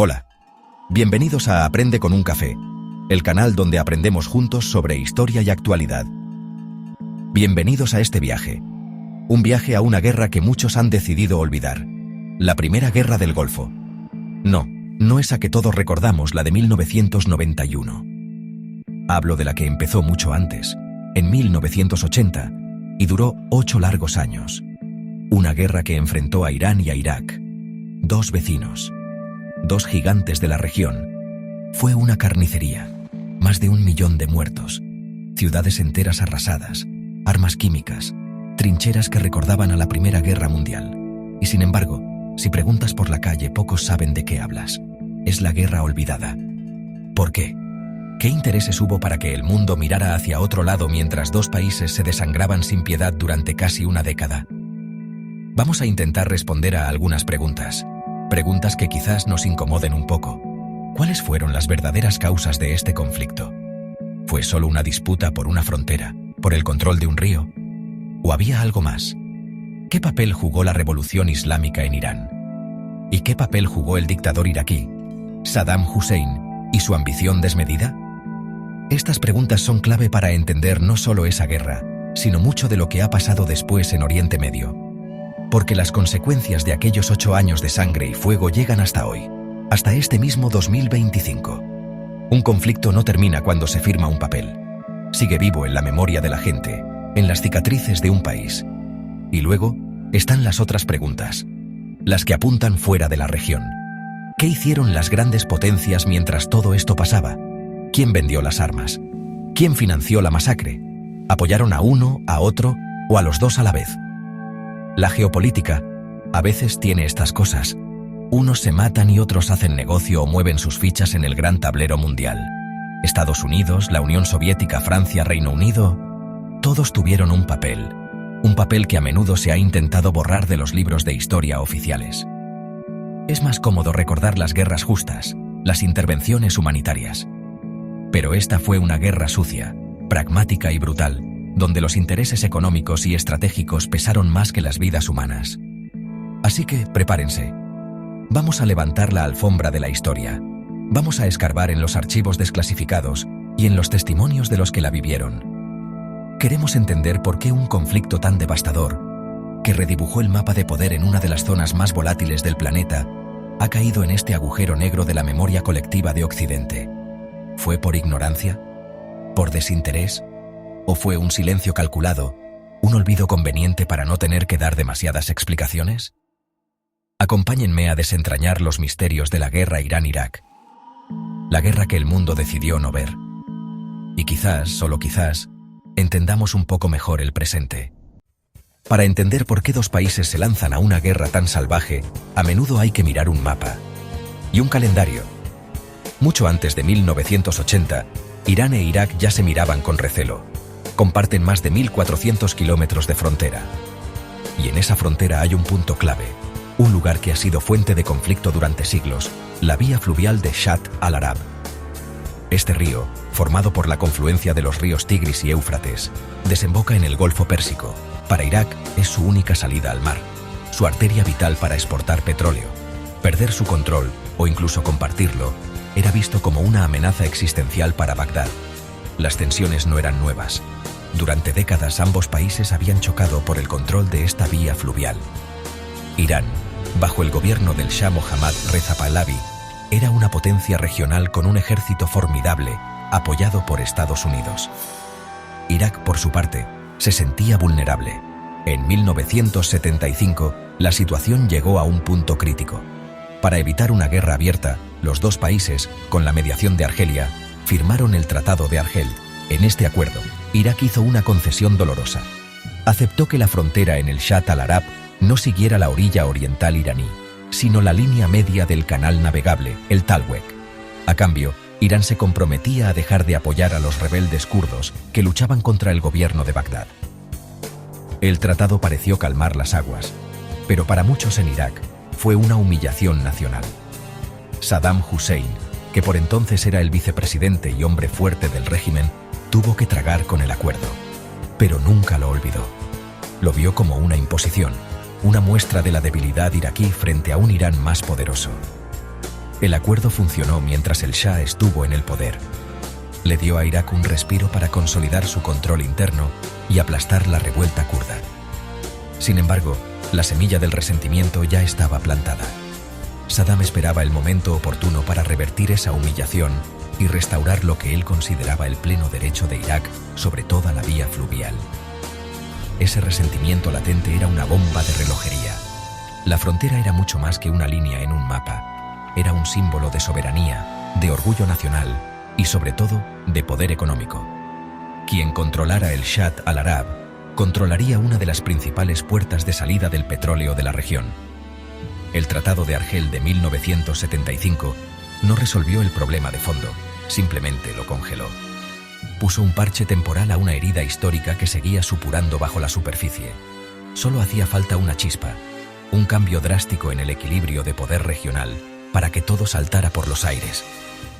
Hola. Bienvenidos a Aprende con un café, el canal donde aprendemos juntos sobre historia y actualidad. Bienvenidos a este viaje. Un viaje a una guerra que muchos han decidido olvidar. La Primera Guerra del Golfo. No esa que todos recordamos, la de 1991. Hablo de la que empezó mucho antes, en 1980, y duró 8 largos años. Una guerra que enfrentó a Irán y a Irak, dos vecinos, dos gigantes de la región. Fue una carnicería, más de 1 millón de muertos, ciudades enteras arrasadas, armas químicas, trincheras que recordaban a la Primera Guerra Mundial. Y sin embargo, si preguntas por la calle, pocos saben de qué hablas. Es la guerra olvidada. ¿Por qué? ¿Qué intereses hubo para que el mundo mirara hacia otro lado mientras dos países se desangraban sin piedad durante casi una década? Vamos a intentar responder a algunas preguntas. Preguntas que quizás nos incomoden un poco. ¿Cuáles fueron las verdaderas causas de este conflicto? ¿Fue solo una disputa por una frontera, por el control de un río? ¿O había algo más? ¿Qué papel jugó la revolución islámica en Irán? ¿Y qué papel jugó el dictador iraquí, Saddam Hussein, y su ambición desmedida? Estas preguntas son clave para entender no solo esa guerra, sino mucho de lo que ha pasado después en Oriente Medio. Porque las consecuencias de aquellos 8 años de sangre y fuego llegan hasta hoy, hasta este mismo 2025. Un conflicto no termina cuando se firma un papel. Sigue vivo en la memoria de la gente, en las cicatrices de un país. Y luego están las otras preguntas, las que apuntan fuera de la región. ¿Qué hicieron las grandes potencias mientras todo esto pasaba? ¿Quién vendió las armas? ¿Quién financió la masacre? ¿Apoyaron a uno, a otro o a los dos a la vez? La geopolítica a veces tiene estas cosas. Unos se matan y otros hacen negocio o mueven sus fichas en el gran tablero mundial. Estados Unidos, la Unión Soviética, Francia, Reino Unido, todos tuvieron un papel que a menudo se ha intentado borrar de los libros de historia oficiales. Es más cómodo recordar las guerras justas, las intervenciones humanitarias. Pero esta fue una guerra sucia, pragmática y brutal, donde los intereses económicos y estratégicos pesaron más que las vidas humanas. Así que, prepárense. Vamos a levantar la alfombra de la historia. Vamos a escarbar en los archivos desclasificados y en los testimonios de los que la vivieron. Queremos entender por qué un conflicto tan devastador, que redibujó el mapa de poder en una de las zonas más volátiles del planeta, ha caído en este agujero negro de la memoria colectiva de Occidente. ¿Fue por ignorancia? ¿Por desinterés? ¿O fue un silencio calculado, un olvido conveniente para no tener que dar demasiadas explicaciones? Acompáñenme a desentrañar los misterios de la guerra Irán-Irak. La guerra que el mundo decidió no ver. Y quizás, solo quizás, entendamos un poco mejor el presente. Para entender por qué dos países se lanzan a una guerra tan salvaje, a menudo hay que mirar un mapa y un calendario. Mucho antes de 1980, Irán e Irak ya se miraban con recelo. Comparten más de 1.400 kilómetros de frontera. Y en esa frontera hay un punto clave, un lugar que ha sido fuente de conflicto durante siglos, la vía fluvial de Shatt al-Arab. Este río, formado por la confluencia de los ríos Tigris y Éufrates, desemboca en el Golfo Pérsico. Para Irak es su única salida al mar, su arteria vital para exportar petróleo. Perder su control, o incluso compartirlo, era visto como una amenaza existencial para Bagdad. Las tensiones no eran nuevas. Durante décadas ambos países habían chocado por el control de esta vía fluvial. Irán, bajo el gobierno del Shah Mohammad Reza Pahlavi, era una potencia regional con un ejército formidable, apoyado por Estados Unidos. Irak, por su parte, se sentía vulnerable. En 1975, la situación llegó a un punto crítico. Para evitar una guerra abierta, los dos países, con la mediación de Argelia, firmaron el Tratado de Argel. En este acuerdo, Irak hizo una concesión dolorosa. Aceptó que la frontera en el Shatt al-Arab no siguiera la orilla oriental iraní, sino la línea media del canal navegable, el Talwek. A cambio, Irán se comprometía a dejar de apoyar a los rebeldes kurdos que luchaban contra el gobierno de Bagdad. El tratado pareció calmar las aguas, pero para muchos en Irak fue una humillación nacional. Saddam Hussein, que por entonces era el vicepresidente y hombre fuerte del régimen, tuvo que tragar con el acuerdo, pero nunca lo olvidó. Lo vio como una imposición, una muestra de la debilidad iraquí frente a un Irán más poderoso. El acuerdo funcionó mientras el Shah estuvo en el poder. Le dio a Irak un respiro para consolidar su control interno y aplastar la revuelta kurda. Sin embargo, la semilla del resentimiento ya estaba plantada. Saddam esperaba el momento oportuno para revertir esa humillación y restaurar lo que él consideraba el pleno derecho de Irak sobre toda la vía fluvial. Ese resentimiento latente era una bomba de relojería. La frontera era mucho más que una línea en un mapa. Era un símbolo de soberanía, de orgullo nacional y, sobre todo, de poder económico. Quien controlara el Shatt al-Arab controlaría una de las principales puertas de salida del petróleo de la región. El Tratado de Argel de 1975 no resolvió el problema de fondo, simplemente lo congeló. Puso un parche temporal a una herida histórica que seguía supurando bajo la superficie. Solo hacía falta una chispa, un cambio drástico en el equilibrio de poder regional para que todo saltara por los aires.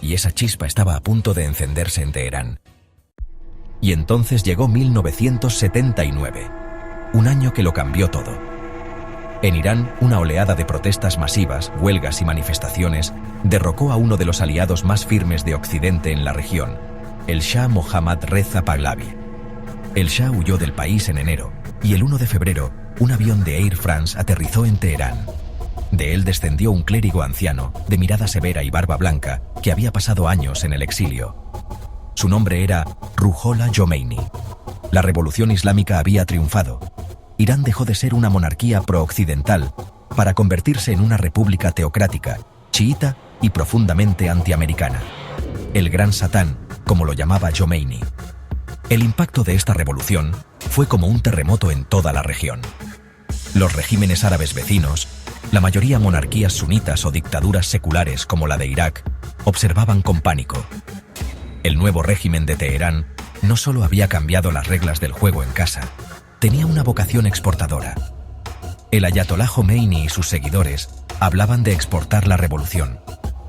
Y esa chispa estaba a punto de encenderse en Teherán. Y entonces llegó 1979, un año que lo cambió todo. En Irán, una oleada de protestas masivas, huelgas y manifestaciones derrocó a uno de los aliados más firmes de Occidente en la región, el Shah Mohammad Reza Pahlavi. El Shah huyó del país en enero y el 1 de febrero, un avión de Air France aterrizó en Teherán. De él descendió un clérigo anciano, de mirada severa y barba blanca, que había pasado años en el exilio. Su nombre era Ruhollah Khomeini. La revolución islámica había triunfado. Irán dejó de ser una monarquía pro-occidental para convertirse en una república teocrática, chiita y profundamente antiamericana. El Gran Satán, como lo llamaba Khomeini. El impacto de esta revolución fue como un terremoto en toda la región. Los regímenes árabes vecinos, la mayoría monarquías sunitas o dictaduras seculares como la de Irak, observaban con pánico. El nuevo régimen de Teherán no solo había cambiado las reglas del juego en casa, tenía una vocación exportadora. El ayatolá Khomeini y sus seguidores hablaban de exportar la revolución,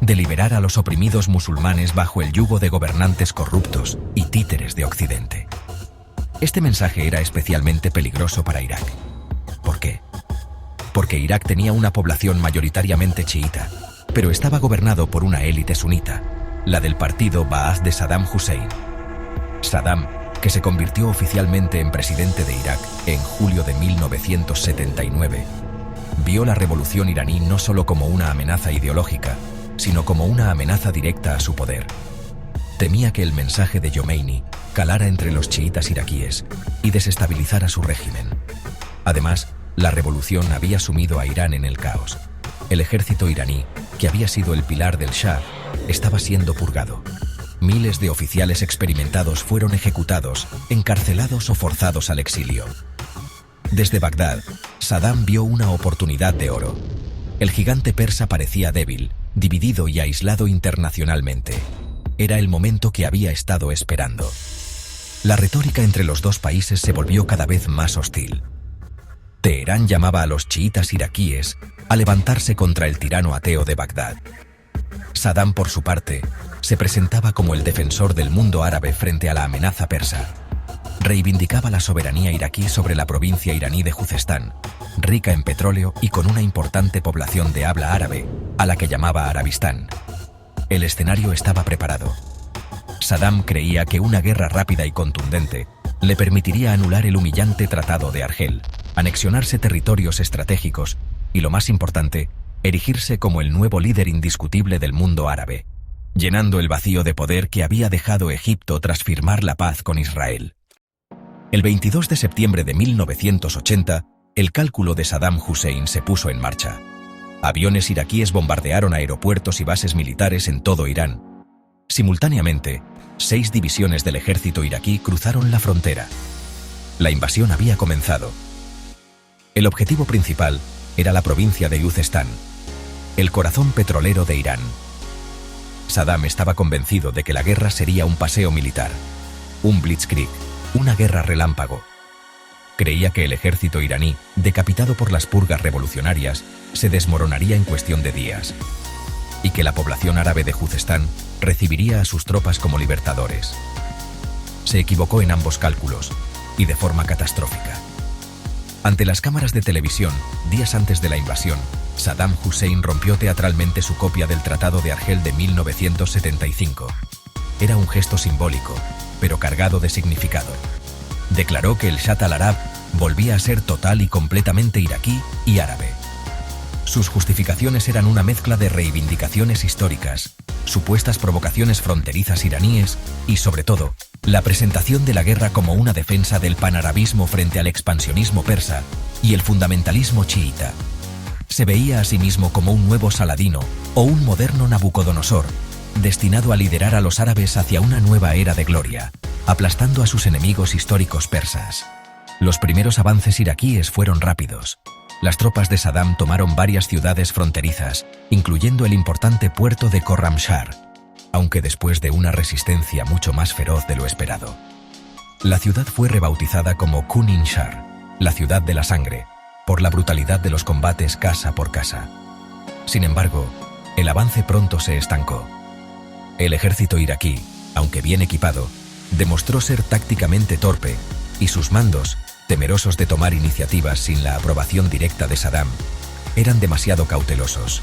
de liberar a los oprimidos musulmanes bajo el yugo de gobernantes corruptos y títeres de Occidente. Este mensaje era especialmente peligroso para Irak. ¿Por qué? Porque Irak tenía una población mayoritariamente chiita, pero estaba gobernado por una élite sunita, la del partido Ba'ath de Saddam Hussein. Saddam, que se convirtió oficialmente en presidente de Irak en julio de 1979, vio la revolución iraní no solo como una amenaza ideológica, sino como una amenaza directa a su poder. Temía que el mensaje de Khomeini calara entre los chiitas iraquíes y desestabilizara su régimen. Además, la revolución había sumido a Irán en el caos. El ejército iraní, que había sido el pilar del Shah, estaba siendo purgado. Miles de oficiales experimentados fueron ejecutados, encarcelados o forzados al exilio. Desde Bagdad, Saddam vio una oportunidad de oro. El gigante persa parecía débil, dividido y aislado internacionalmente. Era el momento que había estado esperando. La retórica entre los dos países se volvió cada vez más hostil. Teherán llamaba a los chiitas iraquíes a levantarse contra el tirano ateo de Bagdad. Saddam, por su parte, se presentaba como el defensor del mundo árabe frente a la amenaza persa. Reivindicaba la soberanía iraquí sobre la provincia iraní de Juzestán, rica en petróleo y con una importante población de habla árabe, a la que llamaba Arabistán. El escenario estaba preparado. Saddam creía que una guerra rápida y contundente le permitiría anular el humillante Tratado de Argel, anexionarse territorios estratégicos y, lo más importante, erigirse como el nuevo líder indiscutible del mundo árabe, llenando el vacío de poder que había dejado Egipto tras firmar la paz con Israel. El 22 de septiembre de 1980, el cálculo de Saddam Hussein se puso en marcha. Aviones iraquíes bombardearon aeropuertos y bases militares en todo Irán. Simultáneamente, 6 divisiones del ejército iraquí cruzaron la frontera. La invasión había comenzado. El objetivo principal era la provincia de Khuzestán, el corazón petrolero de Irán. Saddam estaba convencido de que la guerra sería un paseo militar, un blitzkrieg, una guerra relámpago. Creía que el ejército iraní, decapitado por las purgas revolucionarias, se desmoronaría en cuestión de días, y que la población árabe de Khuzestán recibiría a sus tropas como libertadores. Se equivocó en ambos cálculos, y de forma catastrófica. Ante las cámaras de televisión, días antes de la invasión, Saddam Hussein rompió teatralmente su copia del Tratado de Argel de 1975. Era un gesto simbólico, pero cargado de significado. Declaró que el Shatt al-Arab volvía a ser total y completamente iraquí y árabe. Sus justificaciones eran una mezcla de reivindicaciones históricas, supuestas provocaciones fronterizas iraníes y, sobre todo, la presentación de la guerra como una defensa del panarabismo frente al expansionismo persa y el fundamentalismo chiita. Se veía a sí mismo como un nuevo Saladino o un moderno Nabucodonosor, destinado a liderar a los árabes hacia una nueva era de gloria, aplastando a sus enemigos históricos persas. Los primeros avances iraquíes fueron rápidos. Las tropas de Saddam tomaron varias ciudades fronterizas, incluyendo el importante puerto de Khorramshahr, aunque después de una resistencia mucho más feroz de lo esperado. La ciudad fue rebautizada como Kunin Shar, la ciudad de la sangre, por la brutalidad de los combates casa por casa. Sin embargo, el avance pronto se estancó. El ejército iraquí, aunque bien equipado, demostró ser tácticamente torpe, y sus mandos, temerosos de tomar iniciativas sin la aprobación directa de Saddam, eran demasiado cautelosos.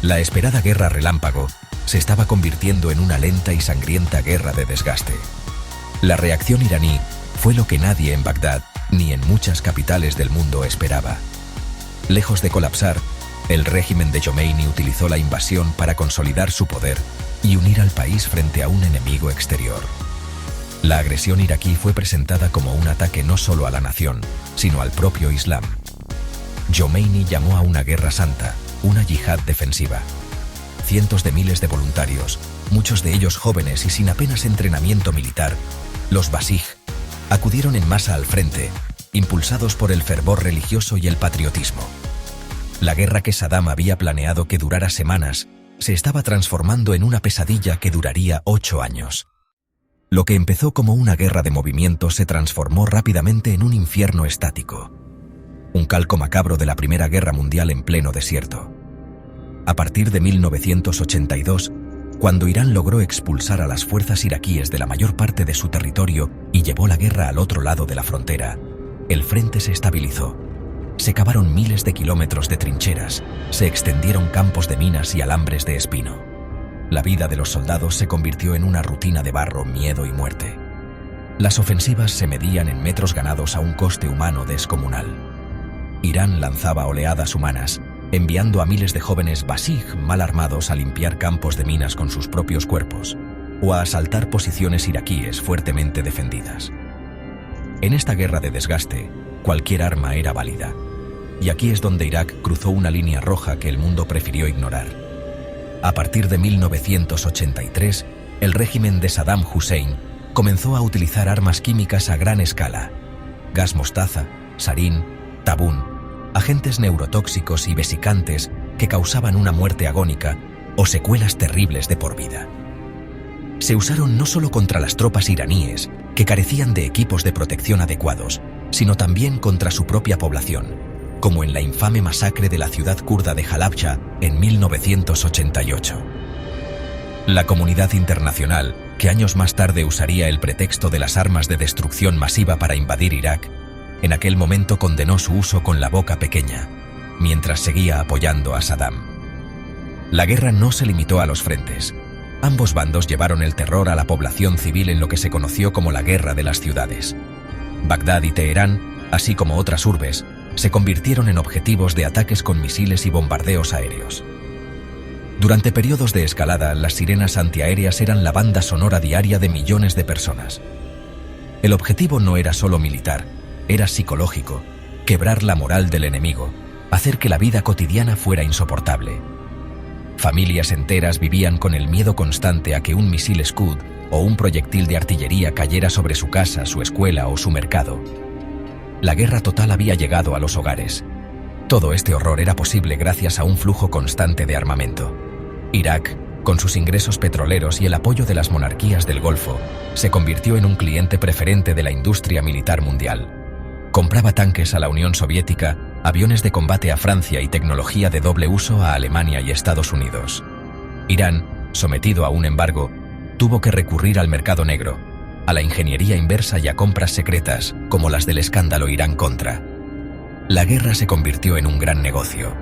La esperada guerra relámpago se estaba convirtiendo en una lenta y sangrienta guerra de desgaste. La reacción iraní fue lo que nadie en Bagdad ni en muchas capitales del mundo esperaba. Lejos de colapsar, el régimen de Jomeini utilizó la invasión para consolidar su poder y unir al país frente a un enemigo exterior. La agresión iraquí fue presentada como un ataque no solo a la nación, sino al propio Islam. Jomeini llamó a una guerra santa, una yihad defensiva. Cientos de miles de voluntarios, muchos de ellos jóvenes y sin apenas entrenamiento militar, los Basij, acudieron en masa al frente, impulsados por el fervor religioso y el patriotismo. La guerra que Saddam había planeado que durara semanas se estaba transformando en una pesadilla que duraría 8 años. Lo que empezó como una guerra de movimiento se transformó rápidamente en un infierno estático. Un calco macabro de la Primera Guerra Mundial en pleno desierto. A partir de 1982, cuando Irán logró expulsar a las fuerzas iraquíes de la mayor parte de su territorio y llevó la guerra al otro lado de la frontera, el frente se estabilizó. Se cavaron miles de kilómetros de trincheras, se extendieron campos de minas y alambres de espino. La vida de los soldados se convirtió en una rutina de barro, miedo y muerte. Las ofensivas se medían en metros ganados a un coste humano descomunal. Irán lanzaba oleadas humanas, enviando a miles de jóvenes Basij mal armados a limpiar campos de minas con sus propios cuerpos o a asaltar posiciones iraquíes fuertemente defendidas. En esta guerra de desgaste, cualquier arma era válida. Y aquí es donde Irak cruzó una línea roja que el mundo prefirió ignorar. A partir de 1983, el régimen de Saddam Hussein comenzó a utilizar armas químicas a gran escala: gas mostaza, sarín, tabún, agentes neurotóxicos y vesicantes que causaban una muerte agónica o secuelas terribles de por vida. Se usaron no solo contra las tropas iraníes, que carecían de equipos de protección adecuados, sino también contra su propia población, como en la infame masacre de la ciudad kurda de Halabja en 1988. La comunidad internacional, que años más tarde usaría el pretexto de las armas de destrucción masiva para invadir Irak, en aquel momento condenó su uso con la boca pequeña, mientras seguía apoyando a Saddam. La guerra no se limitó a los frentes. Ambos bandos llevaron el terror a la población civil en lo que se conoció como la Guerra de las Ciudades. Bagdad y Teherán, así como otras urbes, se convirtieron en objetivos de ataques con misiles y bombardeos aéreos. Durante periodos de escalada, las sirenas antiaéreas eran la banda sonora diaria de millones de personas. El objetivo no era solo militar, era psicológico: quebrar la moral del enemigo, hacer que la vida cotidiana fuera insoportable. Familias enteras vivían con el miedo constante a que un misil Scud o un proyectil de artillería cayera sobre su casa, su escuela o su mercado. La guerra total había llegado a los hogares. Todo este horror era posible gracias a un flujo constante de armamento. Irak, con sus ingresos petroleros y el apoyo de las monarquías del Golfo, se convirtió en un cliente preferente de la industria militar mundial. Compraba tanques a la Unión Soviética, aviones de combate a Francia y tecnología de doble uso a Alemania y Estados Unidos. Irán, sometido a un embargo, tuvo que recurrir al mercado negro, a la ingeniería inversa y a compras secretas, como las del escándalo Irán-Contra. La guerra se convirtió en un gran negocio.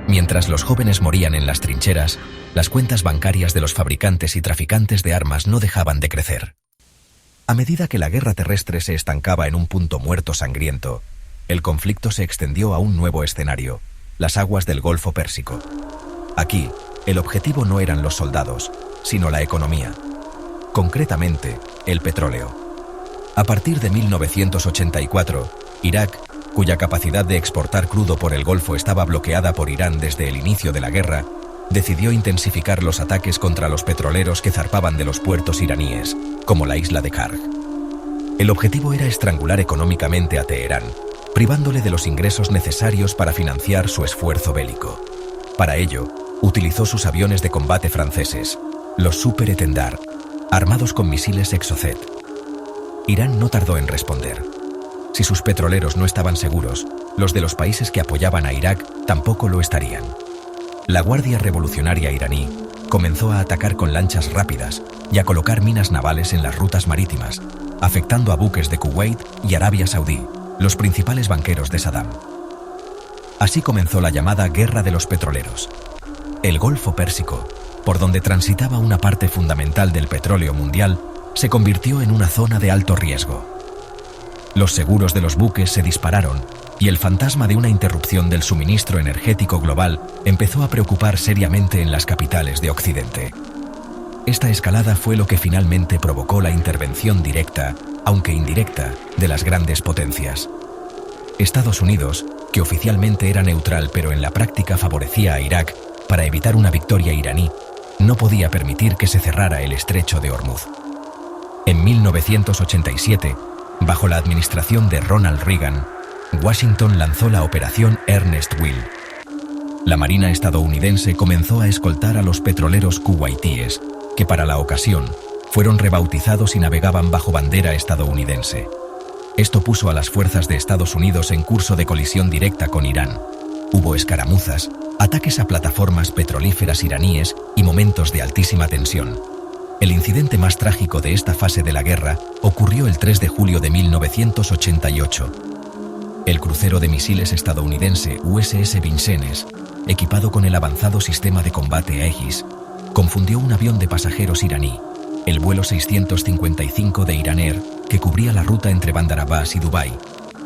Mientras los jóvenes morían en las trincheras, las cuentas bancarias de los fabricantes y traficantes de armas no dejaban de crecer. A medida que la guerra terrestre se estancaba en un punto muerto sangriento, el conflicto se extendió a un nuevo escenario, las aguas del Golfo Pérsico. Aquí, el objetivo no eran los soldados, sino la economía. Concretamente, el petróleo. A partir de 1984, Irak, cuya capacidad de exportar crudo por el Golfo estaba bloqueada por Irán desde el inicio de la guerra, decidió intensificar los ataques contra los petroleros que zarpaban de los puertos iraníes, como la isla de Karg. El objetivo era estrangular económicamente a Teherán, privándole de los ingresos necesarios para financiar su esfuerzo bélico. Para ello, utilizó sus aviones de combate franceses, los Super Etendard, armados con misiles Exocet. Irán no tardó en responder. Si sus petroleros no estaban seguros, los de los países que apoyaban a Irak tampoco lo estarían. La Guardia Revolucionaria iraní comenzó a atacar con lanchas rápidas y a colocar minas navales en las rutas marítimas, afectando a buques de Kuwait y Arabia Saudí, los principales banqueros de Saddam. Así comenzó la llamada Guerra de los Petroleros. El Golfo Pérsico, por donde transitaba una parte fundamental del petróleo mundial, se convirtió en una zona de alto riesgo. Los seguros de los buques se dispararon y el fantasma de una interrupción del suministro energético global empezó a preocupar seriamente en las capitales de Occidente. Esta escalada fue lo que finalmente provocó la intervención directa, aunque indirecta, de las grandes potencias. Estados Unidos, que oficialmente era neutral pero en la práctica favorecía a Irak para evitar una victoria iraní, no podía permitir que se cerrara el estrecho de Hormuz. En 1987, bajo la administración de Ronald Reagan, Washington lanzó la Operación Ernest Will. La Marina estadounidense comenzó a escoltar a los petroleros kuwaitíes, que para la ocasión fueron rebautizados y navegaban bajo bandera estadounidense. Esto puso a las fuerzas de Estados Unidos en curso de colisión directa con Irán. Hubo escaramuzas, ataques a plataformas petrolíferas iraníes y momentos de altísima tensión. El incidente más trágico de esta fase de la guerra ocurrió el 3 de julio de 1988. El crucero de misiles estadounidense USS Vincennes, equipado con el avanzado sistema de combate Aegis, confundió un avión de pasajeros iraní, el vuelo 655 de Iran Air, que cubría la ruta entre Bandar Abbas y Dubái,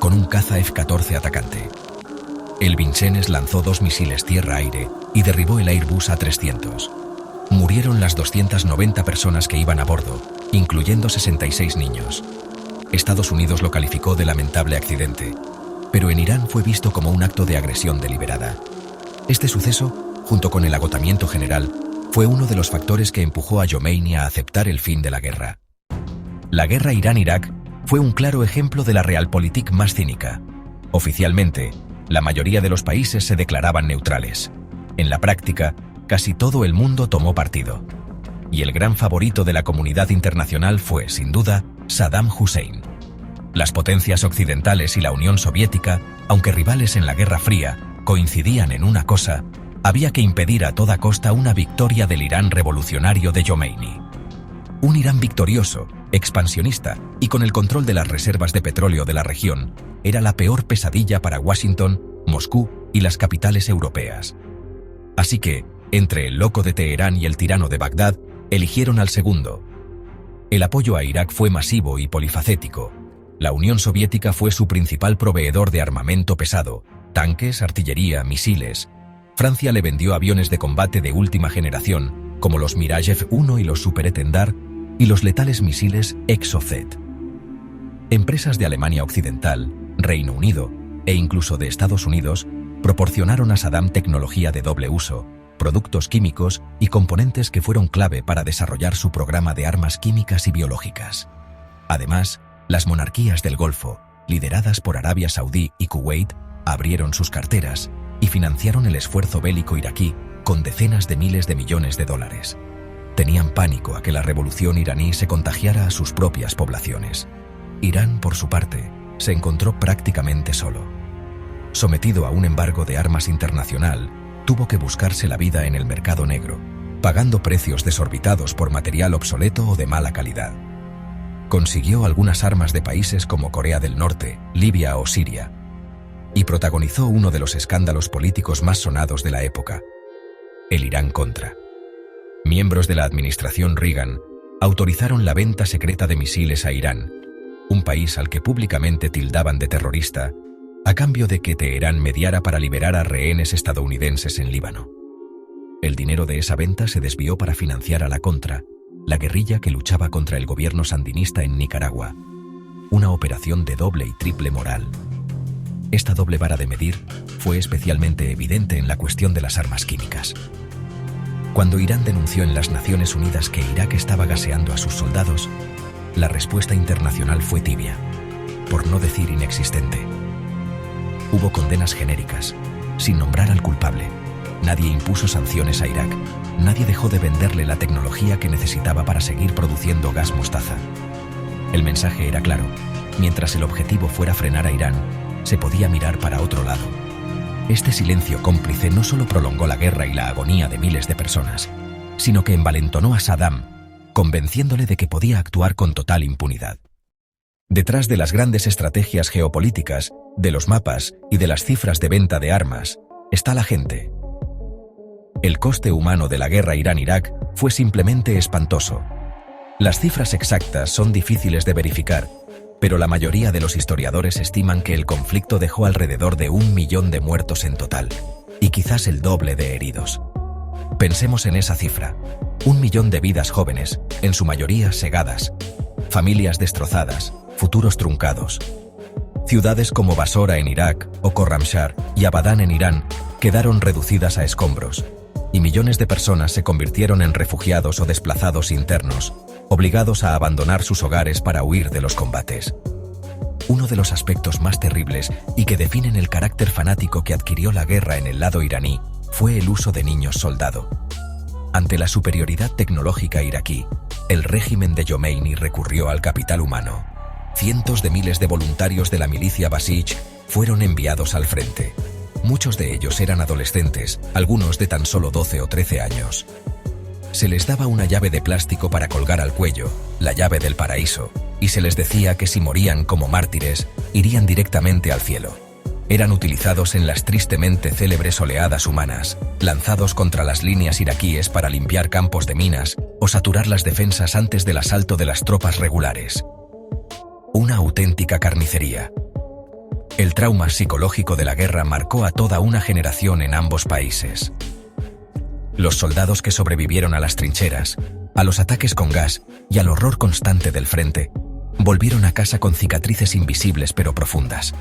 con un caza F-14 atacante. El Vincennes lanzó 2 misiles tierra-aire y derribó el Airbus A300. Murieron las 290 personas que iban a bordo, incluyendo 66 niños. Estados Unidos lo calificó de lamentable accidente, pero en Irán fue visto como un acto de agresión deliberada. Este suceso, junto con el agotamiento general, fue uno de los factores que empujó a Jomeini a aceptar el fin de la guerra. La guerra Irán-Irak fue un claro ejemplo de la realpolitik más cínica. Oficialmente, la mayoría de los países se declaraban neutrales. En la práctica, casi todo el mundo tomó partido. Y el gran favorito de la comunidad internacional fue, sin duda, Saddam Hussein. Las potencias occidentales y la Unión Soviética, aunque rivales en la Guerra Fría, coincidían en una cosa: había que impedir a toda costa una victoria del Irán revolucionario de Jomeini. Un Irán victorioso, expansionista y con el control de las reservas de petróleo de la región era la peor pesadilla para Washington, Moscú y las capitales europeas. Así que, entre el loco de Teherán y el tirano de Bagdad, eligieron al segundo. El apoyo a Irak fue masivo y polifacético. La Unión Soviética fue su principal proveedor de armamento pesado, tanques, artillería, misiles. Francia le vendió aviones de combate de última generación, como los Mirage F-1 y los Super Etendard, y los letales misiles Exocet. Empresas de Alemania Occidental, Reino Unido e incluso de Estados Unidos proporcionaron a Saddam tecnología de doble uso, productos químicos y componentes que fueron clave para desarrollar su programa de armas químicas y biológicas. Además, las monarquías del Golfo, lideradas por Arabia Saudí y Kuwait, abrieron sus carteras y financiaron el esfuerzo bélico iraquí con decenas de miles de millones de dólares. Tenían pánico a que la revolución iraní se contagiara a sus propias poblaciones. Irán, por su parte, se encontró prácticamente solo. Sometido a un embargo de armas internacional, tuvo que buscarse la vida en el mercado negro, pagando precios desorbitados por material obsoleto o de mala calidad. Consiguió algunas armas de países como Corea del Norte, Libia o Siria. y protagonizó uno de los escándalos políticos más sonados de la época, el Irán-Contra. Miembros de la administración Reagan autorizaron la venta secreta de misiles a Irán, un país al que públicamente tildaban de terrorista, a cambio de que Teherán mediara para liberar a rehenes estadounidenses en Líbano. El dinero de esa venta se desvió para financiar a la Contra, la guerrilla que luchaba contra el gobierno sandinista en Nicaragua, una operación de doble y triple moral. Esta doble vara de medir fue especialmente evidente en la cuestión de las armas químicas. Cuando Irán denunció en las Naciones Unidas que Irak estaba gaseando a sus soldados, la respuesta internacional fue tibia, por no decir inexistente. Hubo condenas genéricas, sin nombrar al culpable. Nadie impuso sanciones a Irak. Nadie dejó de venderle la tecnología que necesitaba para seguir produciendo gas mostaza. El mensaje era claro: mientras el objetivo fuera frenar a Irán, se podía mirar para otro lado. Este silencio cómplice no solo prolongó la guerra y la agonía de miles de personas, sino que envalentonó a Saddam, convenciéndole de que podía actuar con total impunidad. Detrás de las grandes estrategias geopolíticas, de los mapas y de las cifras de venta de armas, está la gente. El coste humano de la guerra Irán-Irak fue simplemente espantoso. Las cifras exactas son difíciles de verificar, pero la mayoría de los historiadores estiman que el conflicto dejó alrededor de 1 millón de muertos en total, y quizás el doble de heridos. Pensemos en esa cifra: 1 millón de vidas jóvenes, en su mayoría segadas, familias destrozadas, futuros truncados. Ciudades como Basora en Irak o Khorramshahr y Abadán en Irán quedaron reducidas a escombros, y millones de personas se convirtieron en refugiados o desplazados internos, obligados a abandonar sus hogares para huir de los combates. Uno de los aspectos más terribles y que definen el carácter fanático que adquirió la guerra en el lado iraní fue el uso de niños soldado. Ante la superioridad tecnológica iraquí, el régimen de Jomeini recurrió al capital humano. Cientos de miles de voluntarios de la milicia Basij fueron enviados al frente. Muchos de ellos eran adolescentes, algunos de tan solo 12 o 13 años. Se les daba una llave de plástico para colgar al cuello, la llave del paraíso, y se les decía que si morían como mártires, irían directamente al cielo. Eran utilizados en las tristemente célebres oleadas humanas, lanzados contra las líneas iraquíes para limpiar campos de minas o saturar las defensas antes del asalto de las tropas regulares. Una auténtica carnicería. El trauma psicológico de la guerra marcó a toda una generación en ambos países. Los soldados que sobrevivieron a las trincheras, a los ataques con gas y al horror constante del frente, volvieron a casa con cicatrices invisibles pero profundas.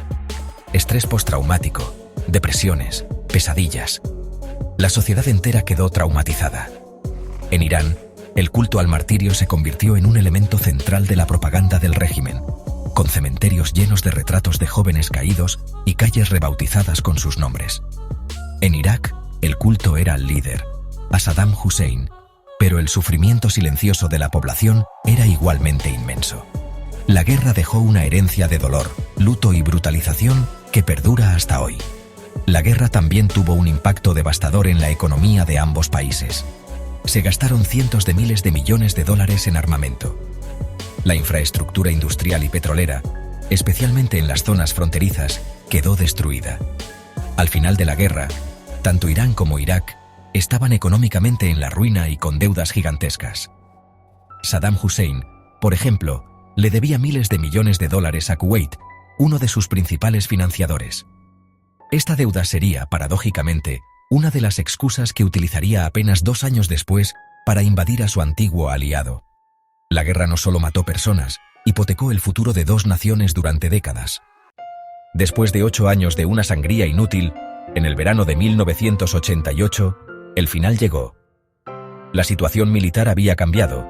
Estrés postraumático, depresiones, pesadillas. La sociedad entera quedó traumatizada. En Irán, el culto al martirio se convirtió en un elemento central de la propaganda del régimen, con cementerios llenos de retratos de jóvenes caídos y calles rebautizadas con sus nombres. En Irak, el culto era al líder, a Saddam Hussein, pero el sufrimiento silencioso de la población era igualmente inmenso. La guerra dejó una herencia de dolor, luto y brutalización que perdura hasta hoy. La guerra también tuvo un impacto devastador en la economía de ambos países. Se gastaron cientos de miles de millones de dólares en armamento. La infraestructura industrial y petrolera, especialmente en las zonas fronterizas, quedó destruida. Al final de la guerra, tanto Irán como Irak estaban económicamente en la ruina y con deudas gigantescas. Saddam Hussein, por ejemplo, le debía miles de millones de dólares a Kuwait, uno de sus principales financiadores. Esta deuda sería, paradójicamente, una de las excusas que utilizaría apenas 2 años después para invadir a su antiguo aliado. La guerra no solo mató personas, hipotecó el futuro de 2 naciones durante décadas. Después de 8 años de una sangría inútil, en el verano de 1988, el final llegó. La situación militar había cambiado.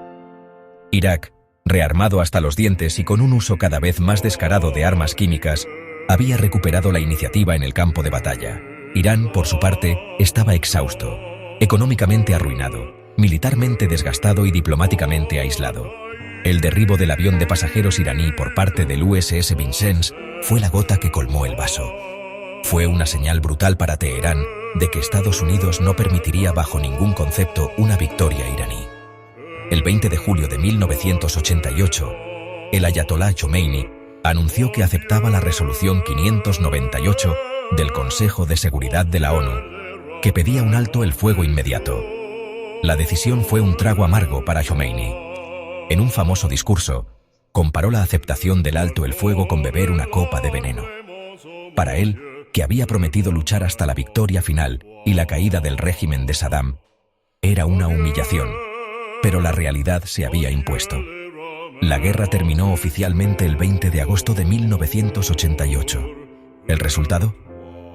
Irak, rearmado hasta los dientes y con un uso cada vez más descarado de armas químicas, había recuperado la iniciativa en el campo de batalla. Irán, por su parte, estaba exhausto, económicamente arruinado, militarmente desgastado y diplomáticamente aislado. El derribo del avión de pasajeros iraní por parte del USS Vincennes fue la gota que colmó el vaso. Fue una señal brutal para Teherán de que Estados Unidos no permitiría bajo ningún concepto una victoria iraní. El 20 de julio de 1988, el ayatolá Khomeini anunció que aceptaba la resolución 598 del Consejo de Seguridad de la ONU, que pedía un alto el fuego inmediato. La decisión fue un trago amargo para Khomeini. En un famoso discurso, comparó la aceptación del alto el fuego con beber una copa de veneno. Para él, que había prometido luchar hasta la victoria final y la caída del régimen de Saddam, era una humillación, pero la realidad se había impuesto. La guerra terminó oficialmente el 20 de agosto de 1988. ¿El resultado?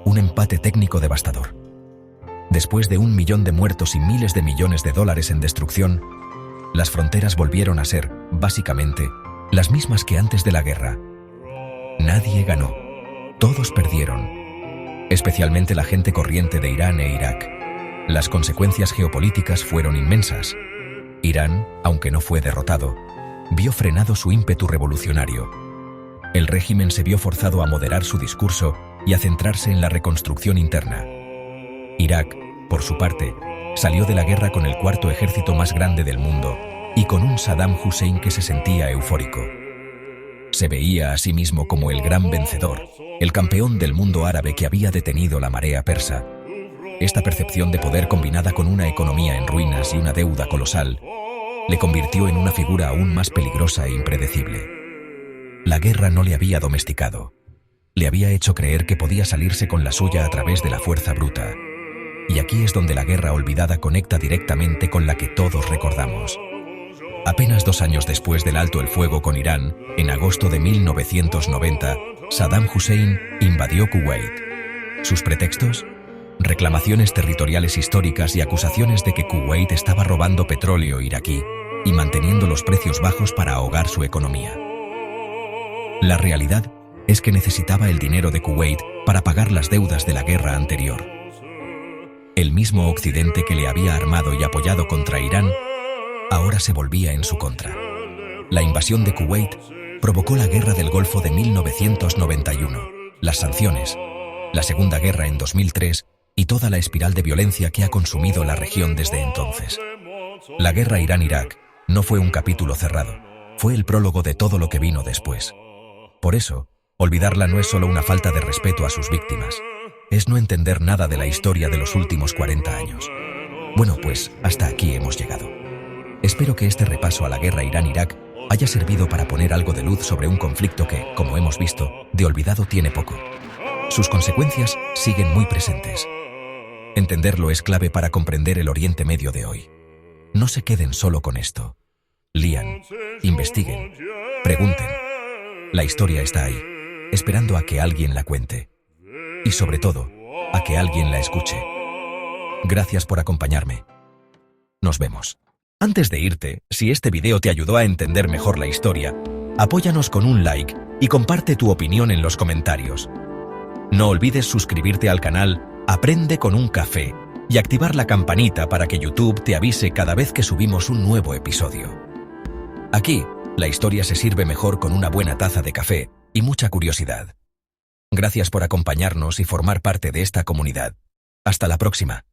Un empate técnico devastador. Después de 1 millón de muertos y miles de millones de dólares en destrucción, las fronteras volvieron a ser, básicamente, las mismas que antes de la guerra. Nadie ganó. Todos perdieron. Especialmente la gente corriente de Irán e Irak. Las consecuencias geopolíticas fueron inmensas. Irán, aunque no fue derrotado, vio frenado su ímpetu revolucionario. El régimen se vio forzado a moderar su discurso y a centrarse en la reconstrucción interna. Irak, por su parte, salió de la guerra con el 4º ejército más grande del mundo y con un Saddam Hussein que se sentía eufórico. Se veía a sí mismo como el gran vencedor, el campeón del mundo árabe que había detenido la marea persa. Esta percepción de poder, combinada con una economía en ruinas y una deuda colosal, le convirtió en una figura aún más peligrosa e impredecible. La guerra no le había domesticado. Le había hecho creer que podía salirse con la suya a través de la fuerza bruta. Y aquí es donde la guerra olvidada conecta directamente con la que todos recordamos. Apenas 2 años después del alto el fuego con Irán, en agosto de 1990, Saddam Hussein invadió Kuwait. ¿Sus pretextos? Reclamaciones territoriales históricas y acusaciones de que Kuwait estaba robando petróleo iraquí y manteniendo los precios bajos para ahogar su economía. La realidad es que necesitaba el dinero de Kuwait para pagar las deudas de la guerra anterior. El mismo Occidente que le había armado y apoyado contra Irán, ahora se volvía en su contra. La invasión de Kuwait provocó la guerra del Golfo de 1991, las sanciones, la Segunda Guerra en 2003 y toda la espiral de violencia que ha consumido la región desde entonces. La guerra Irán-Irak no fue un capítulo cerrado, fue el prólogo de todo lo que vino después. Por eso, olvidarla no es solo una falta de respeto a sus víctimas, es no entender nada de la historia de los últimos 40 años. Bueno, pues hasta aquí hemos llegado. Espero que este repaso a la guerra Irán-Irak haya servido para poner algo de luz sobre un conflicto que, como hemos visto, de olvidado tiene poco. Sus consecuencias siguen muy presentes. Entenderlo es clave para comprender el Oriente Medio de hoy. No se queden solo con esto. Lean, investiguen, pregunten. La historia está ahí, esperando a que alguien la cuente. Y sobre todo, a que alguien la escuche. Gracias por acompañarme. Nos vemos. Antes de irte, si este video te ayudó a entender mejor la historia, apóyanos con un like y comparte tu opinión en los comentarios. No olvides suscribirte al canal Aprende con un Café y activar la campanita para que YouTube te avise cada vez que subimos un nuevo episodio. Aquí, la historia se sirve mejor con una buena taza de café y mucha curiosidad. Gracias por acompañarnos y formar parte de esta comunidad. Hasta la próxima.